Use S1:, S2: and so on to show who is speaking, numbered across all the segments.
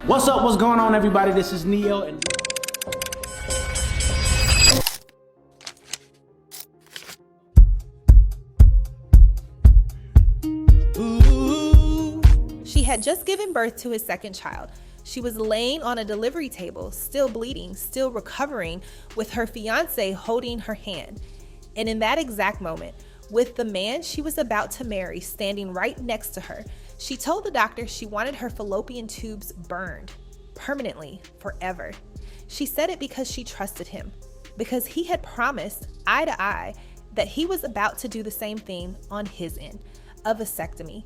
S1: What's up? What's going on, everybody? This is Neo, and
S2: She had just given birth to his second child. She was laying on a delivery table, still bleeding, still recovering, with her fiance holding her hand. And in that exact moment, with the man she was about to marry standing right next to her, she told the doctor she wanted her fallopian tubes burned, permanently, forever. She said it because she trusted him, because he had promised, eye to eye, that he was about to do the same thing on his end, a vasectomy.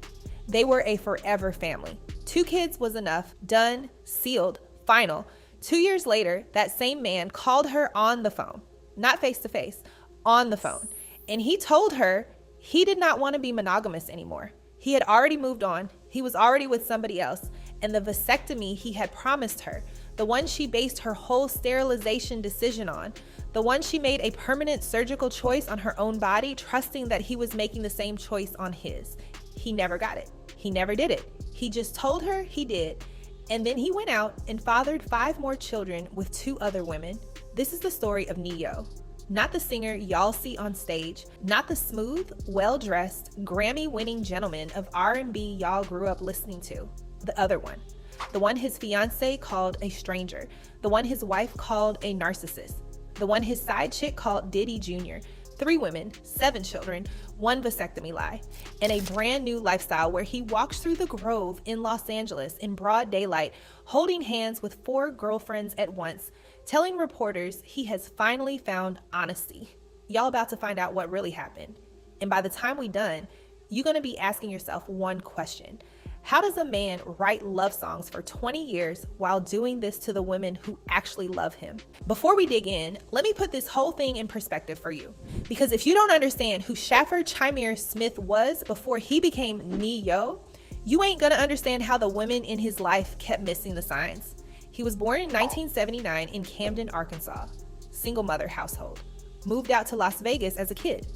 S2: They were a forever family. 2 kids was enough, done, sealed, final. 2 years later, that same man called her on the phone, not face to face, on the phone. And he told her he did not want to be monogamous anymore. He had already moved on. He was already with somebody else. And the vasectomy he had promised her, the one she based her whole sterilization decision on, the one she made a permanent surgical choice on her own body, trusting that he was making the same choice on his. He never got it. He never did it. He just told her he did. And then he went out and fathered 5 more children with 2 other women. This is the story of Neo. Not the singer y'all see on stage, not the smooth, well-dressed, Grammy-winning gentleman of R&B y'all grew up listening to. The other one. The one his fiance called a stranger. The one his wife called a narcissist. The one his side chick called Diddy Junior. 3 women, 7 children, 1 vasectomy lie, and a brand new lifestyle where he walks through the Grove in Los Angeles in broad daylight, holding hands with 4 girlfriends at once, telling reporters he has finally found honesty. Y'all about to find out what really happened. And by the time we done, you're gonna be asking yourself one question. How does a man write love songs for 20 years while doing this to the women who actually love him? Before we dig in, let me put this whole thing in perspective for you. Because if you don't understand who Shaffer Chimere Smith was before he became Neo, you ain't gonna understand how the women in his life kept missing the signs. He was born in 1979 in Camden, Arkansas. Single mother household. Moved out to Las Vegas as a kid.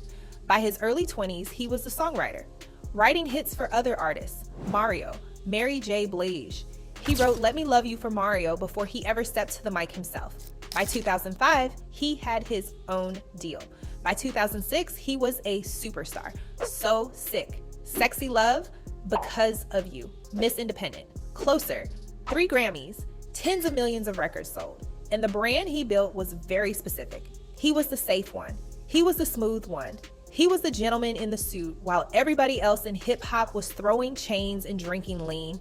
S2: By his early 20s, he was a songwriter, writing hits for other artists, Mario, Mary J. Blige. He wrote Let Me Love You for Mario before he ever stepped to the mic himself. By 2005, he had his own deal. By 2006, he was a superstar. So Sick, Sexy Love, Because of You, Miss Independent, Closer, 3 Grammys, tens of millions of records sold. And the brand he built was very specific. He was the safe one. He was the smooth one. He was the gentleman in the suit while everybody else in hip hop was throwing chains and drinking lean.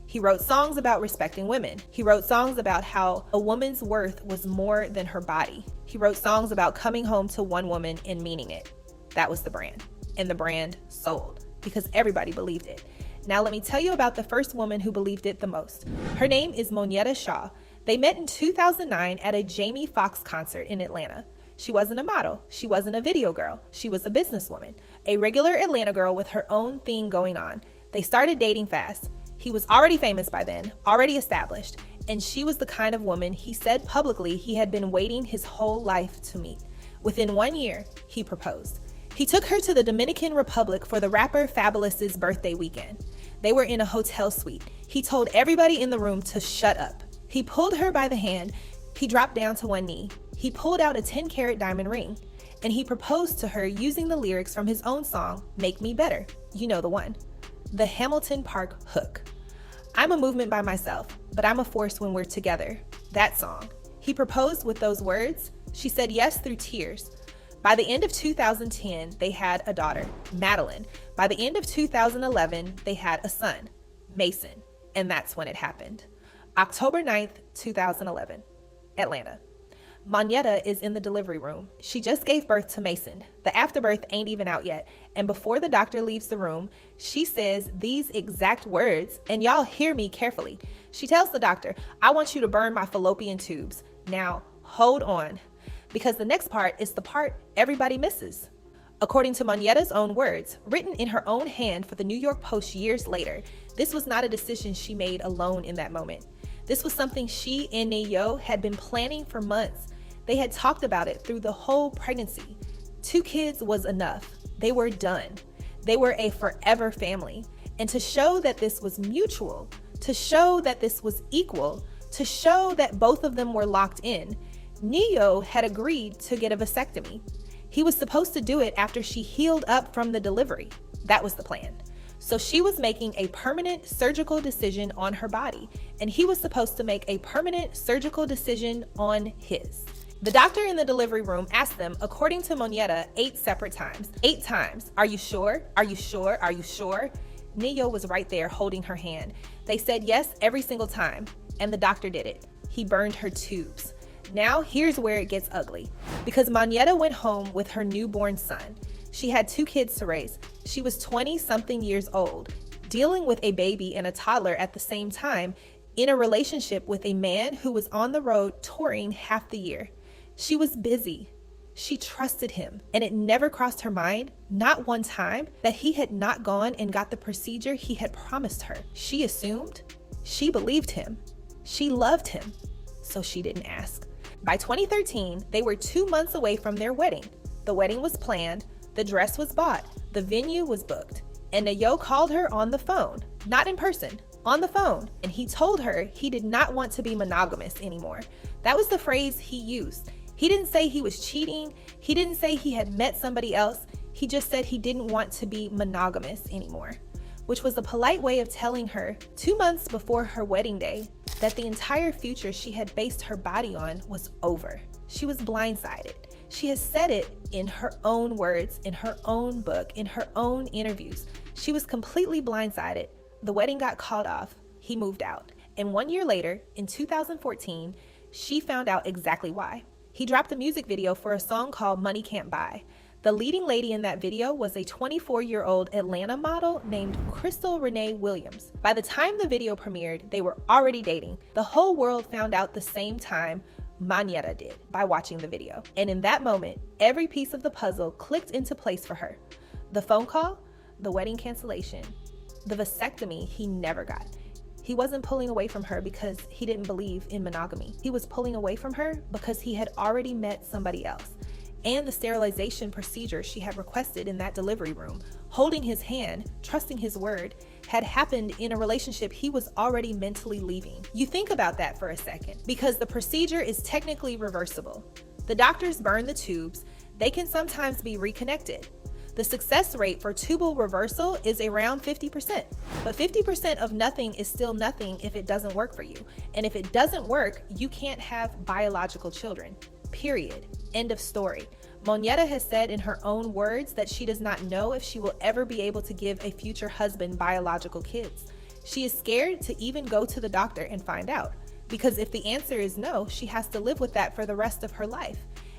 S2: He wrote songs about respecting women. He wrote songs about how a woman's worth was more than her body. He wrote songs about coming home to one woman and meaning it. That was the brand. And the brand sold because everybody believed it. Now let me tell you about the first woman who believed it the most. Her name is Monyetta Shaw. They met in 2009 at a Jamie Foxx concert in Atlanta. She wasn't a model. She wasn't a video girl. She was a businesswoman, a regular Atlanta girl with her own thing going on. They started dating fast. He was already famous by then, already established, and she was the kind of woman he said publicly he had been waiting his whole life to meet. Within 1 year, he proposed. He took her to the Dominican Republic for the rapper Fabulous's birthday weekend. They were in a hotel suite. He told everybody in the room to shut up. He pulled her by the hand. He dropped down to one knee. He pulled out a 10-carat diamond ring, and he proposed to her using the lyrics from his own song, Make Me Better. You know the one. The Hamilton Park hook. I'm a movement by myself, but I'm a force when we're together. That song. He proposed with those words. She said yes through tears. By the end of 2010, they had a daughter, Madeline. By the end of 2011, they had a son, Mason. And that's when it happened. October 9th, 2011, Atlanta. Monyetta is in the delivery room. She just gave birth to Mason. The afterbirth ain't even out yet. And before the doctor leaves the room, she says these exact words, and y'all hear me carefully. She tells the doctor, I want you to burn my fallopian tubes. Now, hold on, because the next part is the part everybody misses. According to Monyetta's own words, written in her own hand for the New York Post years later, this was not a decision she made alone in that moment. This was something she and Neo had been planning for months. They had talked about it through the whole pregnancy. 2 kids was enough. They were done. They were a forever family. And to show that this was mutual, To show that this was equal, to show that both of them were locked in, Ne-Yo had agreed to get a vasectomy. He was supposed to do it after she healed up from the delivery. That was the plan. So she was making a permanent surgical decision on her body, and he was supposed to make a permanent surgical decision on his. The doctor in the delivery room asked them, according to Monyetta, 8 separate times. 8 times. Are you sure? Are you sure? Are you sure? Ne-Yo was right there holding her hand. They said yes every single time, and the doctor did it. He burned her tubes. Now here's where it gets ugly, because Monyetta went home with her newborn son. She had 2 kids to raise. She was 20-something years old, dealing with a baby and a toddler at the same time, in a relationship with a man who was on the road touring half the year. She was busy. She trusted him, and it never crossed her mind, not one time, that he had not gone and got the procedure he had promised her. She assumed. She believed him. She loved him, so she didn't ask. By 2013, they were 2 months away from their wedding. The wedding was planned, the dress was bought, the venue was booked, and Ne-Yo called her on the phone, not in person, on the phone, and he told her he did not want to be monogamous anymore. That was the phrase he used. He didn't say he was cheating. He didn't say he had met somebody else. He just said he didn't want to be monogamous anymore, which was a polite way of telling her 2 months before her wedding day that the entire future she had based her body on was over. She was blindsided. She has said it in her own words, in her own book, in her own interviews. She was completely blindsided. The wedding got called off. He moved out. And 1 year later, in 2014, she found out exactly why. He dropped a music video for a song called Money Can't Buy. The leading lady in that video was a 24-year-old Atlanta model named Crystal Renay Williams. By the time the video premiered, they were already dating. The whole world found out the same time Monyetta did by watching the video. And in that moment, every piece of the puzzle clicked into place for her. The phone call, the wedding cancellation, the vasectomy he never got. He wasn't pulling away from her because he didn't believe in monogamy. He was pulling away from her because he had already met somebody else. And the sterilization procedure she had requested in that delivery room, holding his hand, trusting his word, had happened in a relationship he was already mentally leaving. You think about that for a second, because the procedure is technically reversible. The doctors burn the tubes. They can sometimes be reconnected. The success rate for tubal reversal is around 50%, but 50% of nothing is still nothing if it doesn't work for you. And if it doesn't work, you can't have biological children, period. End of story. Monyetta has said in her own words that she does not know if she will ever be able to give a future husband biological kids. She is scared to even go to the doctor and find out, because if the answer is no, she has to live with that for the rest of her life.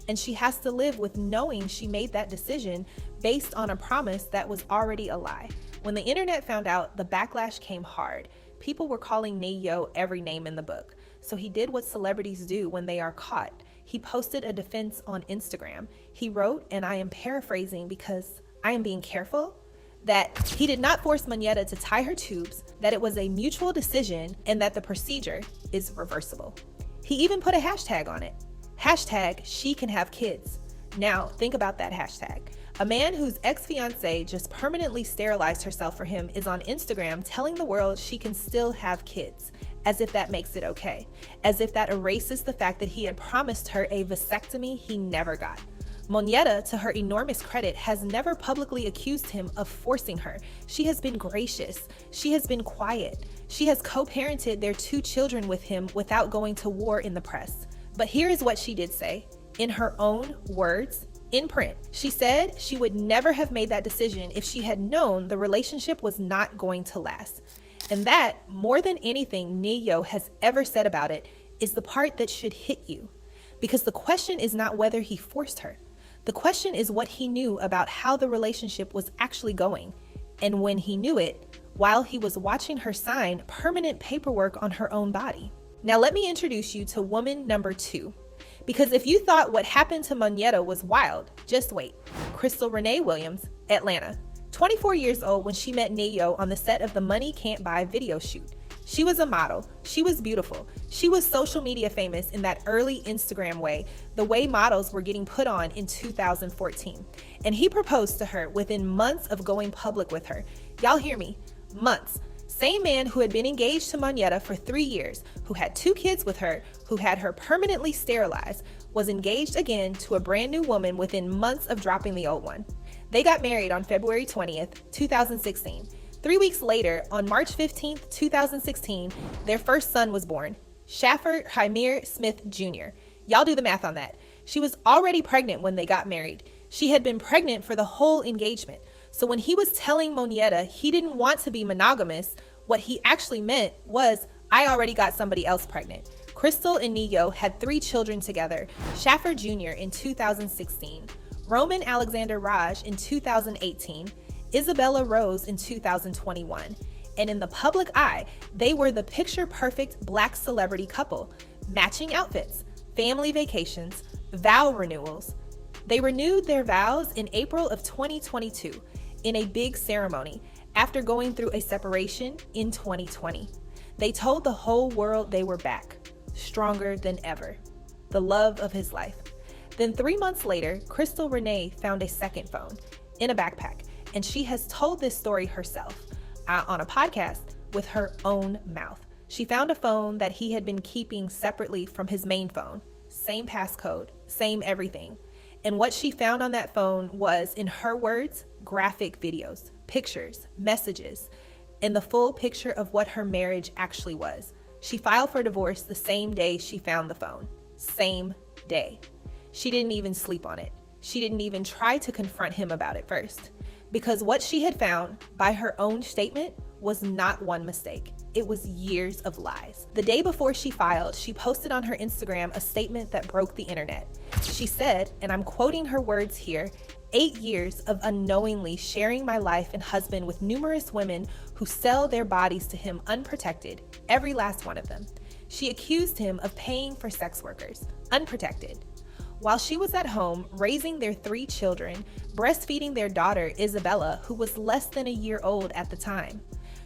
S2: And she has to live with knowing she made that decision based on a promise that was already a lie. When the internet found out, the backlash came hard. People were calling Ne-Yo every name in the book. So he did what celebrities do when they are caught. He posted a defense on Instagram. He wrote, and I am paraphrasing because I am being careful, that he did not force Monyetta to tie her tubes, that it was a mutual decision, and that the procedure is reversible. He even put a hashtag on it. Hashtag she can have kids. Now, think about that hashtag. A man whose ex-fiancée just permanently sterilized herself for him is on Instagram telling the world she can still have kids, as if that makes it okay, as if that erases the fact that he had promised her a vasectomy he never got. Monyetta, to her enormous credit, has never publicly accused him of forcing her. She has been gracious. She has been quiet. She has co-parented their 2 children with him without going to war in the press. But here is what she did say, in her own words, in print. She said she would never have made that decision if she had known the relationship was not going to last. And that, more than anything Ne-Yo has ever said about it, is the part that should hit you. Because the question is not whether he forced her. The question is what he knew about how the relationship was actually going. And when he knew it, while he was watching her sign permanent paperwork on her own body. Now let me introduce you to woman number 2. Because if you thought what happened to Monyetta was wild, just wait. Crystal Renay Williams, Atlanta. 24 years old when she met Ne-Yo on the set of the Money Can't Buy video shoot. She was a model. She was beautiful. She was social media famous in that early Instagram way, the way models were getting put on in 2014. And he proposed to her within months of going public with her. Y'all hear me? Months. Same man who had been engaged to Monyetta for 3 years, who had 2 kids with her, who had her permanently sterilized, was engaged again to a brand new woman within months of dropping the old one. They got married on February 20th, 2016. 3 weeks later, on March 15th, 2016, their first son was born, Shafford Hymir Smith Jr. Y'all do the math on that. She was already pregnant when they got married. She had been pregnant for the whole engagement. So when he was telling Monyetta he didn't want to be monogamous, what he actually meant was, I already got somebody else pregnant. Crystal and Neo had 3 children together, Shafford Jr. in 2016, Roman Alexander Raj in 2018, Isabella Rose in 2021. And in the public eye, they were the picture-perfect Black celebrity couple, matching outfits, family vacations, vow renewals. They renewed their vows in April of 2022 in a big ceremony after going through a separation in 2020. They told the whole world they were back, stronger than ever, the love of his life. Then 3 months later, Crystal Renay found a second phone in a backpack, and she has told this story herself on a podcast with her own mouth. She found a phone that he had been keeping separately from his main phone, same passcode, same everything. And what she found on that phone was, in her words, graphic videos, pictures, messages, and the full picture of what her marriage actually was. She filed for divorce the same day she found the phone. Same day. She didn't even sleep on it. She didn't even try to confront him about it first. Because what she had found, by her own statement, was not one mistake. It was years of lies. The day before she filed, she posted on her Instagram a statement that broke the internet. She said, and I'm quoting her words here, 8 years of unknowingly sharing my life and husband with numerous women who sell their bodies to him unprotected, every last one of them. She accused him of paying for sex workers, unprotected. While she was at home raising their 3 children, breastfeeding their daughter, Isabella, who was less than a year old at the time.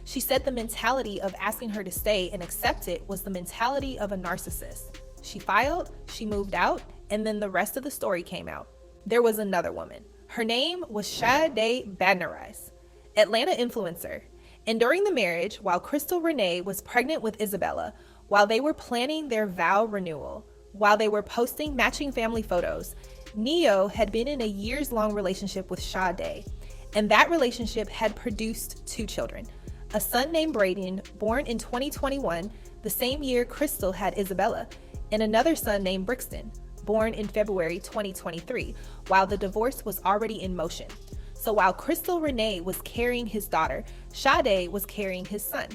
S2: She said the mentality of asking her to stay and accept it was the mentality of a narcissist. She filed, she moved out, and then the rest of the story came out. There was another woman. Her name was Sade Bagnerise, Atlanta influencer. And during the marriage, while Crystal Renay was pregnant with Isabella, while they were planning their vow renewal, while they were posting matching family photos, Neo had been in a years-long relationship with Sade, and that relationship had produced 2 children. A son named Braden, born in 2021, the same year Crystal had Isabella, and another son named Brixton, born in February 2023, while the divorce was already in motion. So while Crystal Renay was carrying his daughter, Sade was carrying his son.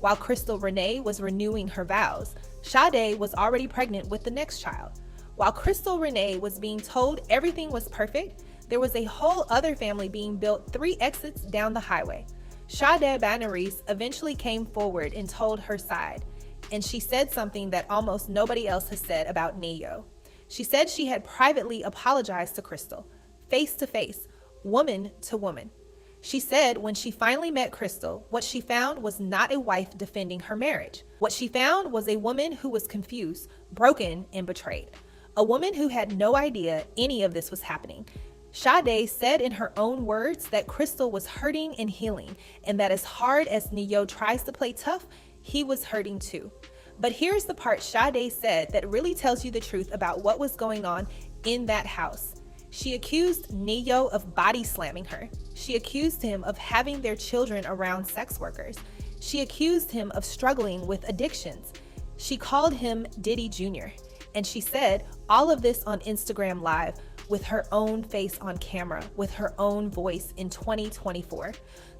S2: While Crystal Renay was renewing her vows, Sade was already pregnant with the next child. While Crystal Renay was being told everything was perfect, there was a whole other family being built 3 exits down the highway. Sade Bagnerise eventually came forward and told her side, and she said something that almost nobody else has said about Neo. She said she had privately apologized to Crystal, face to face, woman to woman. She said when she finally met Crystal, what she found was not a wife defending her marriage. What she found was a woman who was confused, broken, and betrayed. A woman who had no idea any of this was happening. Sade said in her own words that Crystal was hurting and healing, and that as hard as Neo tries to play tough, he was hurting too. But here's the part Sade said that really tells you the truth about what was going on in that house. She accused Neo of body slamming her. She accused him of having their children around sex workers. She accused him of struggling with addictions. She called him Diddy Junior. And she said all of this on Instagram Live with her own face on camera, with her own voice in 2024.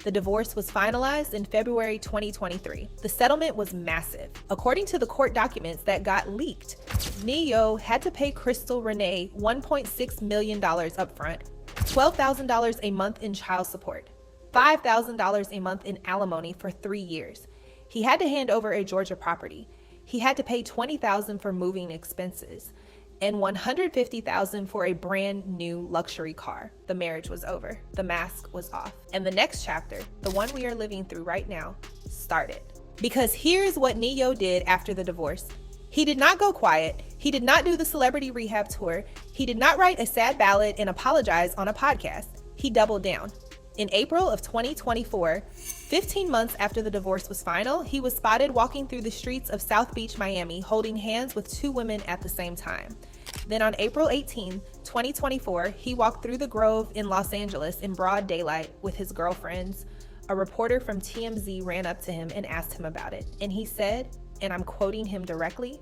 S2: The divorce was finalized in February 2023. The settlement was massive. According to the court documents that got leaked, Neo had to pay Crystal Renay $1.6 million upfront, $12,000 a month in child support, $5,000 a month in alimony for 3 years. He had to hand over a Georgia property. He had to pay $20,000 for moving expenses and $150,000 for a brand new luxury car. The marriage was over. The mask was off. And the next chapter, the one we are living through right now, started. Because here's what Neo did after the divorce. He did not go quiet. He did not do the celebrity rehab tour. He did not write a sad ballad and apologize on a podcast. He doubled down. In April of 2024, 15 months after the divorce was final, he was spotted walking through the streets of South Beach, Miami, holding hands with 2 women at the same time. Then on April 18, 2024, he walked through the Grove in Los Angeles in broad daylight with his girlfriends. A reporter from TMZ ran up to him and asked him about it. And he said, and I'm quoting him directly,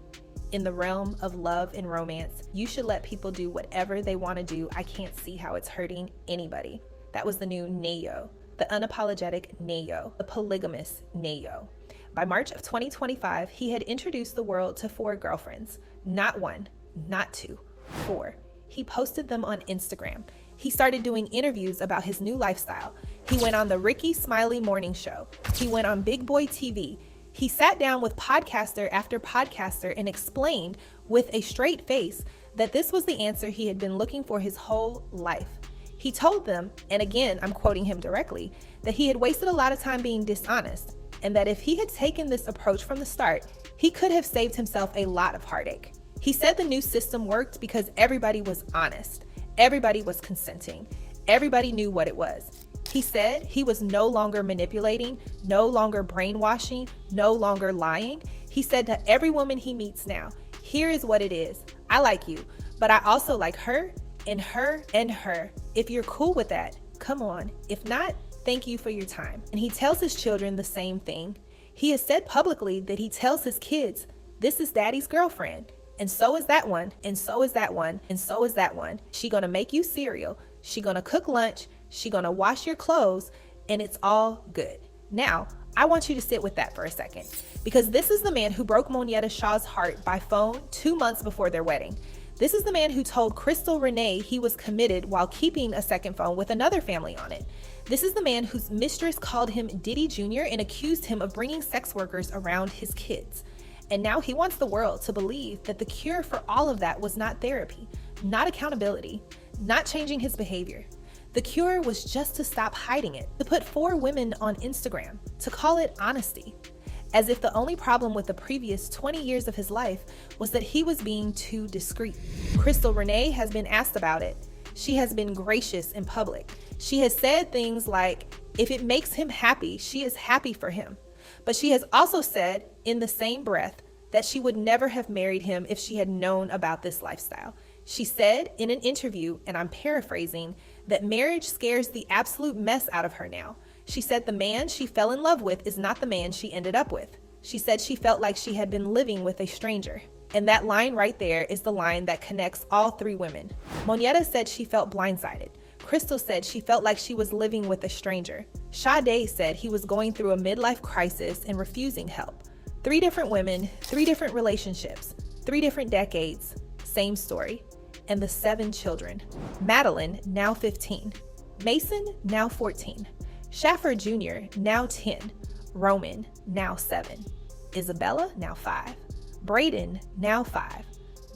S2: "In the realm of love and romance, you should let people do whatever they want to do. I can't see how it's hurting anybody." That was the new Nayo, the unapologetic Nayo, the polygamous Nayo. By March of 2025, he had introduced the world to 4 girlfriends. Not 1, not 2, 4. He posted them on Instagram. He started doing interviews about his new lifestyle. He went on the Ricky Smiley Morning Show. He went on Big Boy TV. He sat down with podcaster after podcaster and explained with a straight face that this was the answer he had been looking for his whole life. He told them, and again, I'm quoting him directly, that he had wasted a lot of time being dishonest, and that if he had taken this approach from the start, he could have saved himself a lot of heartache. He said the new system worked because everybody was honest. Everybody was consenting. Everybody knew what it was. He said he was no longer manipulating, no longer brainwashing, no longer lying. He said to every woman he meets now, "Here is what it is. I like you, but I also like her and her and her. If you're cool with that, come on. If not, thank you for your time." And he tells his children the same thing. He has said publicly that he tells his kids, "This is daddy's girlfriend. And so is that one, and so is that one, and so is that one. She gonna make you cereal. She gonna cook lunch. She gonna wash your clothes, and it's all good." Now, I want you to sit with that for a second, because this is the man who broke Monyetta Shaw's heart by phone 2 months before their wedding. This is the man who told Crystal Renay he was committed while keeping a second phone with another family on it. This is the man whose mistress called him Diddy Junior and accused him of bringing sex workers around his kids. And now he wants the world to believe that the cure for all of that was not therapy, not accountability, not changing his behavior. The cure was just to stop hiding it, to put 4 women on Instagram, to call it honesty. As if the only problem with the previous 20 years of his life was that he was being too discreet. Crystal Renay has been asked about it. She has been gracious in public. She has said things like, if it makes him happy, she is happy for him. But she has also said, in the same breath, that she would never have married him if she had known about this lifestyle. She said in an interview, and I'm paraphrasing, that marriage scares the absolute mess out of her now. She said the man she fell in love with is not the man she ended up with. She said she felt like she had been living with a stranger. And that line right there is the line that connects all 3 women. Monyetta said she felt blindsided. Crystal said she felt like she was living with a stranger. Sade said he was going through a midlife crisis and refusing help. 3 different women, 3 different relationships, 3 different decades, same story. And the 7 children. Madeline, now 15. Mason, now 14. Schaffer Jr., now 10. Roman, now 7. Isabella, now 5. Braden, now 5.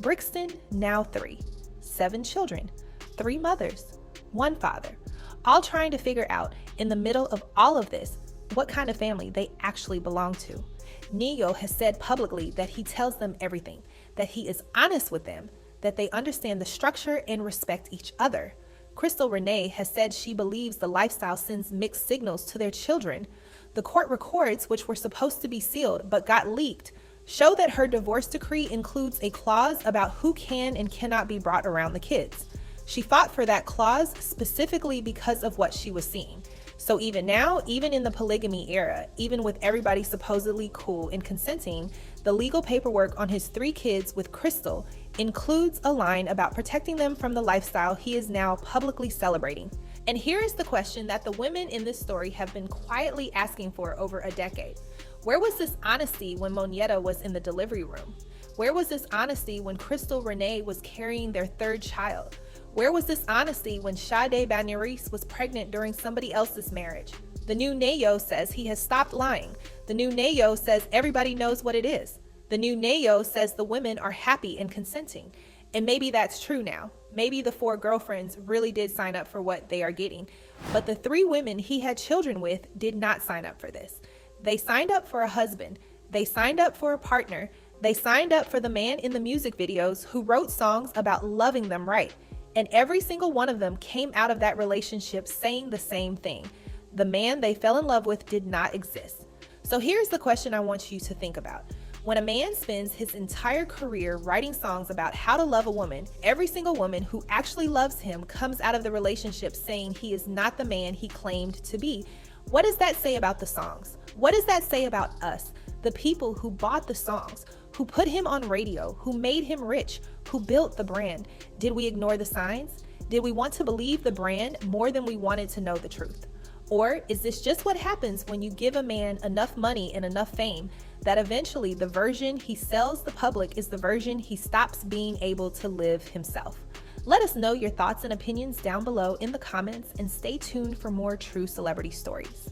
S2: Brixton, now 3. 7 children, 3 mothers, 1 father, all trying to figure out, in the middle of all of this, what kind of family they actually belong to. Neo has said publicly that he tells them everything, that he is honest with them, that they understand the structure and respect each other. Crystal Renay has said she believes the lifestyle sends mixed signals to their children. The court records, which were supposed to be sealed but got leaked, show that her divorce decree includes a clause about who can and cannot be brought around the kids. She fought for that clause specifically because of what she was seeing. So even now, even in the polygamy era, even with everybody supposedly cool and consenting, the legal paperwork on his 3 kids with Crystal includes a line about protecting them from the lifestyle he is now publicly celebrating. And here is the question that the women in this story have been quietly asking for over a decade. Where was this honesty when Monyetta was in the delivery room? Where was this honesty when Crystal Renay was carrying their 3rd child? Where was this honesty when Sade Bagnerise was pregnant during somebody else's marriage? The new Nayo says he has stopped lying. The new Nayo says everybody knows what it is. The new Nayo says the women are happy and consenting. And maybe that's true now. Maybe the 4 girlfriends really did sign up for what they are getting. But the 3 women he had children with did not sign up for this. They signed up for a husband. They signed up for a partner. They signed up for the man in the music videos who wrote songs about loving them right. And every single one of them came out of that relationship saying the same thing, The man they fell in love with did not exist. So here's the question I want you to think about. When a man spends his entire career writing songs about how to love a woman, every single woman who actually loves him comes out of the relationship saying he is not the man he claimed to be. What does that say about the songs? What does that say about us, the people who bought the songs, who put him on radio, who made him rich, who built the brand? Did we ignore the signs? Did we want to believe the brand more than we wanted to know the truth? Or is this just what happens when you give a man enough money and enough fame that eventually the version he sells the public is the version he stops being able to live himself? Let us know your thoughts and opinions down below in the comments, and stay tuned for more true celebrity stories.